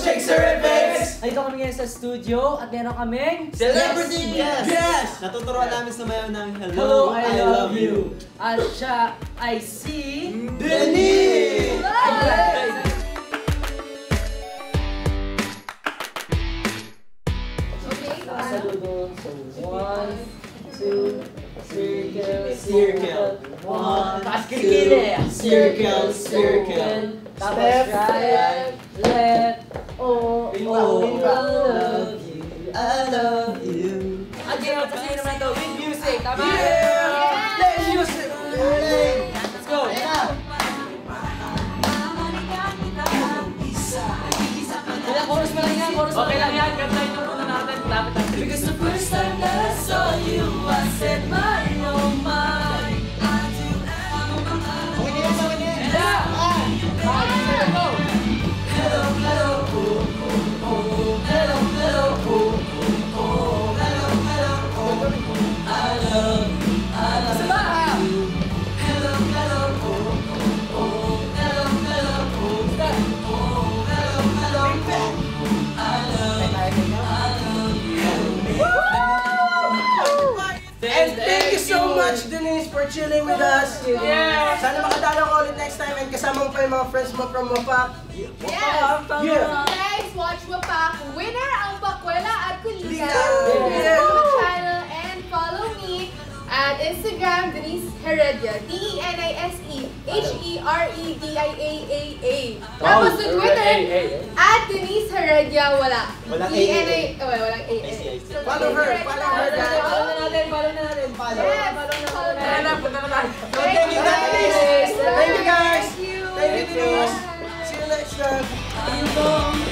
Shake Cervix! Nandito kami ngayon sa studio at meron kaming Celebrity guest! Yes! Natuturuan namin sumayaw ng Hello, I Love You. At siya ay si Denise! Saludo. So, 1, 2, circle. 1, Taas kilikili. Circle. Tapos right, left, oh, I love you. At ginawa sa sino naman ito with music, tama? Play music! Let's go! Kaya chorus pa lang yan, Okay lang yan, kantahin nyo muna natin. Lapit lang. Because the first time that I saw you, I said my oh my. Okay na yan. Yeah! Go! Hello, hello, Isa ba? And thank you so much, Denise, for chilling with us. Yeah. Sana makadalaw ka ulit next time and kasama mo pa yung mga friends mo from Wapak. Yes! Yeah. Guys, watch Wapak. Winner ang Bakwela at Kulita. Yeah. Follow my channel and follow me at Instagram, Denise Heredia. DENISE HEREDIAAA. Tapos sa Twitter, at Denise Heredia, wala. Walang DNI, walang AA. Follow her, follow her. Follow na natin. Yes! Ayan na, punta na tayo. Thank you, guys. Thank you, guys. Thank you. Thank you, Denise. See you next time.